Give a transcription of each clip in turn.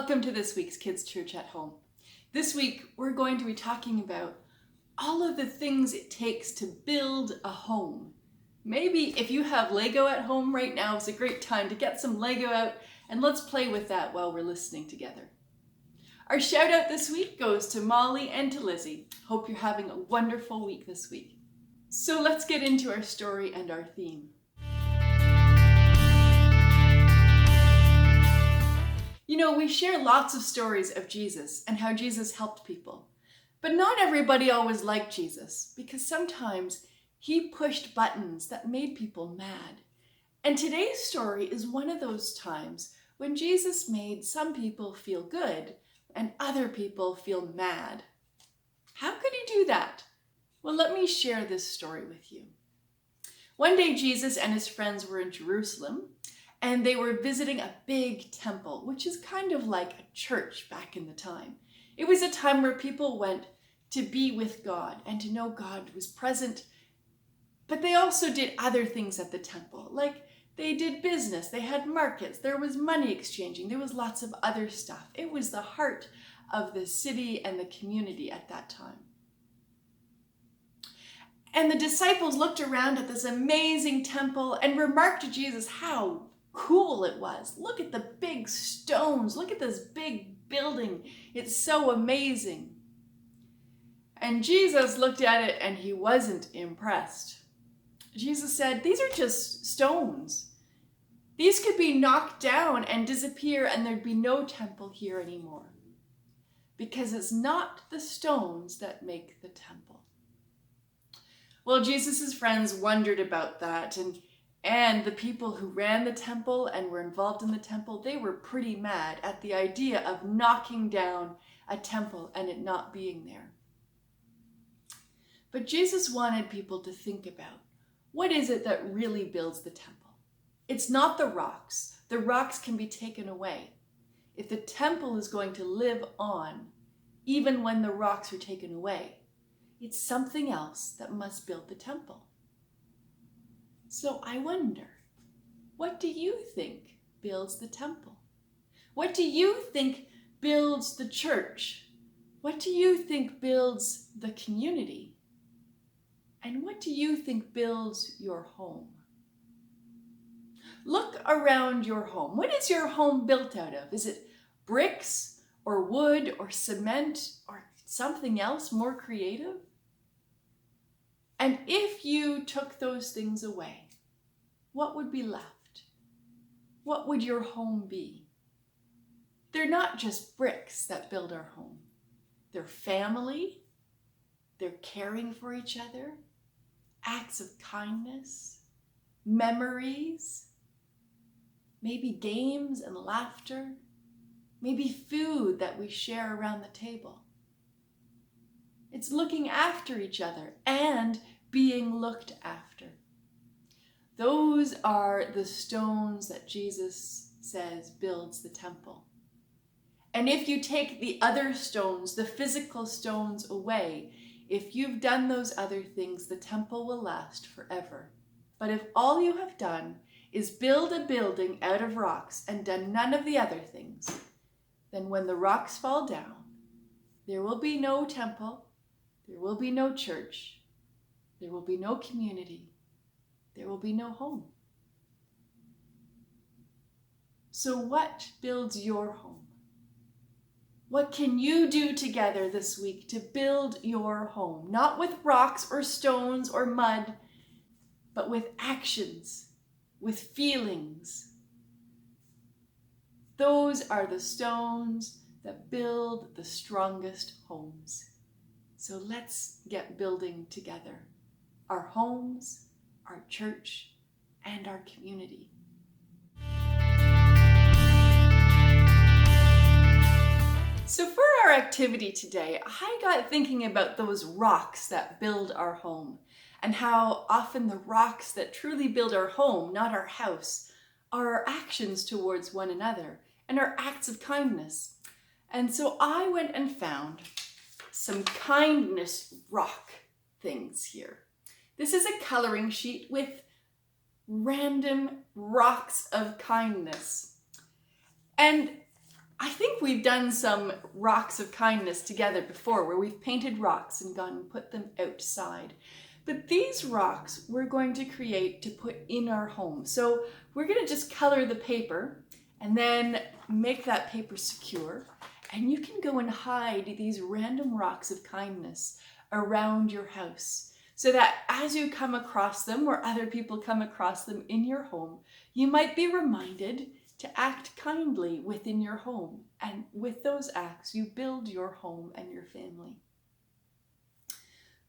Welcome to this week's Kids Church at Home. This week, we're going to be talking about all of the things it takes to build a home. Maybe if you have Lego at home right now, it's a great time to get some Lego out and let's play with that while we're listening together. Our shout out this week goes to Molly and to Lizzie. Hope you're having a wonderful week this week. So let's get into our story and our theme. You know, we share lots of stories of Jesus and how Jesus helped people. But not everybody always liked Jesus because sometimes he pushed buttons that made people mad. And today's story is one of those times when Jesus made some people feel good and other people feel mad. How could he do that? Well, let me share this story with you. One day, Jesus and his friends were in Jerusalem, and they were visiting a big temple, which is kind of like a church back in the time. It was a time where people went to be with God and to know God was present. But they also did other things at the temple, like they did business, they had markets, there was money exchanging, there was lots of other stuff. It was the heart of the city and the community at that time. And the disciples looked around at this amazing temple and remarked to Jesus how cool it was. Look at the big stones. Look at this big building. It's so amazing. And Jesus looked at it and he wasn't impressed. Jesus said, "These are just stones. These could be knocked down and disappear and there'd be no temple here anymore. Because it's not the stones that make the temple." Well, Jesus' friends wondered about that, and the people who ran the temple and were involved in the temple, they were pretty mad at the idea of knocking down a temple and it not being there. But Jesus wanted people to think about, what is it that really builds the temple? It's not the rocks. The rocks can be taken away. If the temple is going to live on, even when the rocks are taken away, it's something else that must build the temple. So I wonder, what do you think builds the temple? What do you think builds the church? What do you think builds the community? And what do you think builds your home? Look around your home. What is your home built out of? Is it bricks or wood or cement or something else more creative? And if you took those things away, what would be left? What would your home be? They're not just bricks that build our home. They're family. They're caring for each other. Acts of kindness. Memories. Maybe games and laughter. Maybe food that we share around the table. It's looking after each other and being looked after. Those are the stones that Jesus says builds the temple. And if you take the other stones, the physical stones away, if you've done those other things, the temple will last forever. But if all you have done is build a building out of rocks and done none of the other things, then when the rocks fall down, there will be no temple, there will be no church, there will be no community, there will be no home. So what builds your home? What can you do together this week to build your home? Not with rocks or stones or mud, but with actions, with feelings. Those are the stones that build the strongest homes. So let's get building together. Our homes, our church, and our community. So for our activity today, I got thinking about those rocks that build our home and how often the rocks that truly build our home, not our house, are our actions towards one another and our acts of kindness. And so I went and found some kindness rock things here. This is a coloring sheet with random rocks of kindness. And I think we've done some rocks of kindness together before where we've painted rocks and gone and put them outside. But these rocks we're going to create to put in our home. So we're going to just color the paper and then make that paper secure. And you can go and hide these random rocks of kindness around your house so that as you come across them or other people come across them in your home, you might be reminded to act kindly within your home. And with those acts, you build your home and your family.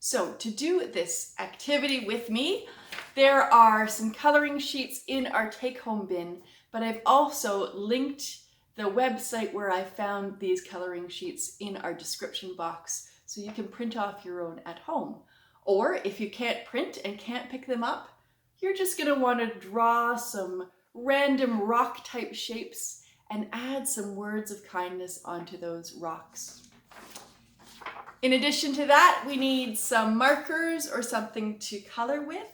So to do this activity with me, there are some coloring sheets in our take-home bin, but I've also linked the website where I found these coloring sheets in our description box so you can print off your own at home. Or if you can't print and can't pick them up, you're just going to want to draw some random rock type shapes and add some words of kindness onto those rocks. In addition to that, we need some markers or something to color with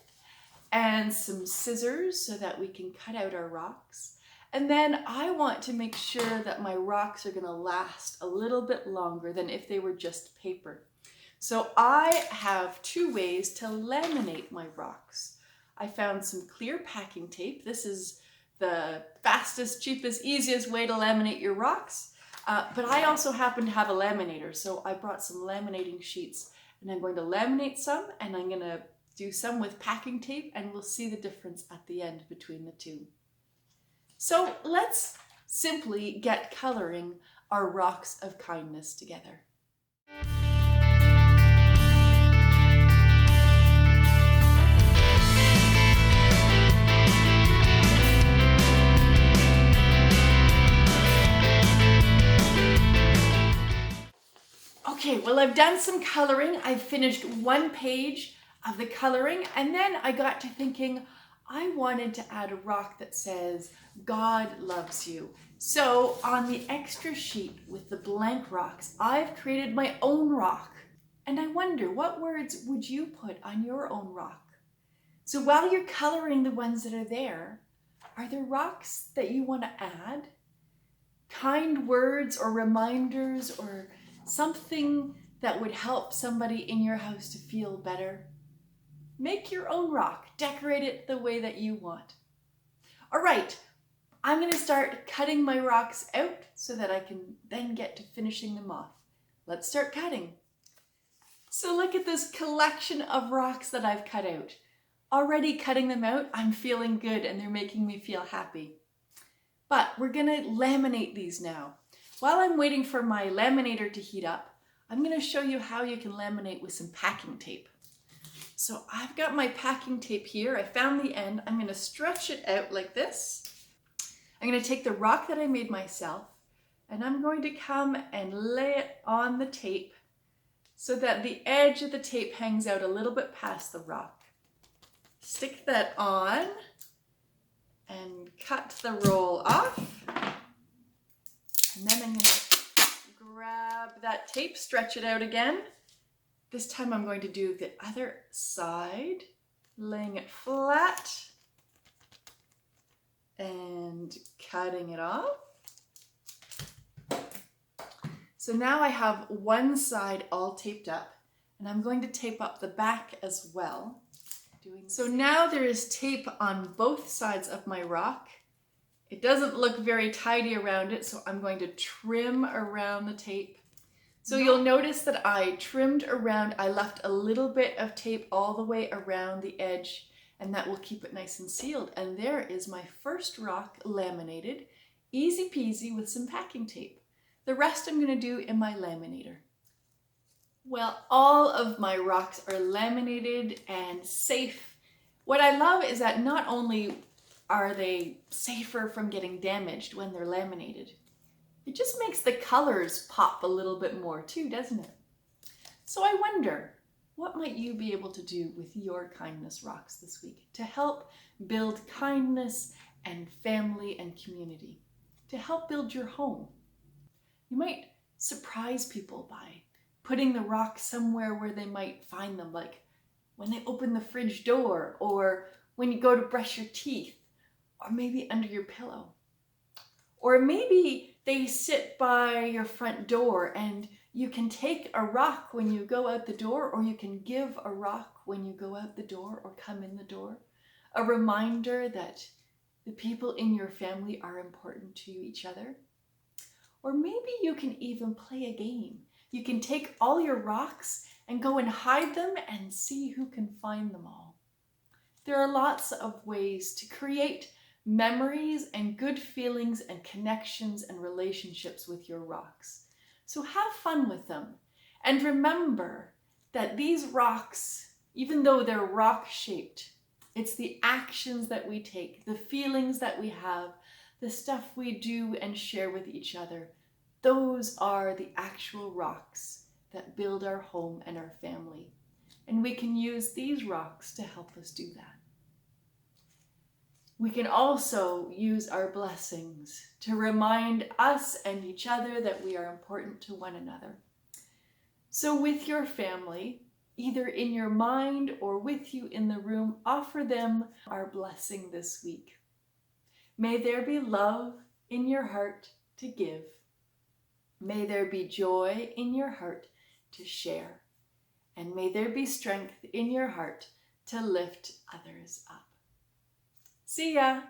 and some scissors so that we can cut out our rocks. And then I want to make sure that my rocks are going to last a little bit longer than if they were just paper. So I have two ways to laminate my rocks. I found some clear packing tape. This is the fastest, cheapest, easiest way to laminate your rocks. But I also happen to have a laminator, so I brought some laminating sheets and I'm going to laminate some and I'm going to do some with packing tape and we'll see the difference at the end between the two. So let's simply get coloring our rocks of kindness together. Okay, well, I've done some coloring. I've finished one page of the coloring, and then I got to thinking I wanted to add a rock that says, God loves you. So on the extra sheet with the blank rocks, I've created my own rock. And I wonder, what words would you put on your own rock? So while you're coloring the ones that are there, are there rocks that you want to add? Kind words or reminders or something that would help somebody in your house to feel better? Make your own rock. Decorate it the way that you want. All right, I'm going to start cutting my rocks out so that I can then get to finishing them off. Let's start cutting. So look at this collection of rocks that I've cut out. Already cutting them out, I'm feeling good and they're making me feel happy. But we're going to laminate these now. While I'm waiting for my laminator to heat up, I'm going to show you how you can laminate with some packing tape. So I've got my packing tape here. I found the end. I'm going to stretch it out like this. I'm going to take the rock that I made myself and I'm going to come and lay it on the tape so that the edge of the tape hangs out a little bit past the rock. Stick that on and cut the roll off. And then I'm going to grab that tape, stretch it out again. This time I'm going to do the other side, laying it flat and cutting it off. So now I have one side all taped up and I'm going to tape up the back as well. So now there is tape on both sides of my rock. It doesn't look very tidy around it, so I'm going to trim around the tape. So you'll notice that I trimmed around, I left a little bit of tape all the way around the edge, and that will keep it nice and sealed. And there is my first rock laminated, easy peasy with some packing tape. The rest I'm going to do in my laminator. Well, all of my rocks are laminated and safe. What I love is that not only are they safer from getting damaged when they're laminated, it just makes the colors pop a little bit more too, doesn't it? So I wonder, what might you be able to do with your kindness rocks this week to help build kindness and family and community, to help build your home? You might surprise people by putting the rock somewhere where they might find them, like when they open the fridge door, or when you go to brush your teeth, or maybe under your pillow. Or maybe They sit by your front door, and you can take a rock when you go out the door, or you can give a rock when you go out the door or come in the door. A reminder that the people in your family are important to each other. Or maybe you can even play a game. You can take all your rocks and go and hide them and see who can find them all. There are lots of ways to create memories and good feelings and connections and relationships with your rocks. So have fun with them. And remember that these rocks, even though they're rock-shaped, it's the actions that we take, the feelings that we have, the stuff we do and share with each other. Those are the actual rocks that build our home and our family. And we can use these rocks to help us do that. We can also use our blessings to remind us and each other that we are important to one another. So with your family, either in your mind or with you in the room, offer them our blessing this week. May there be love in your heart to give. May there be joy in your heart to share. And may there be strength in your heart to lift others up. See ya!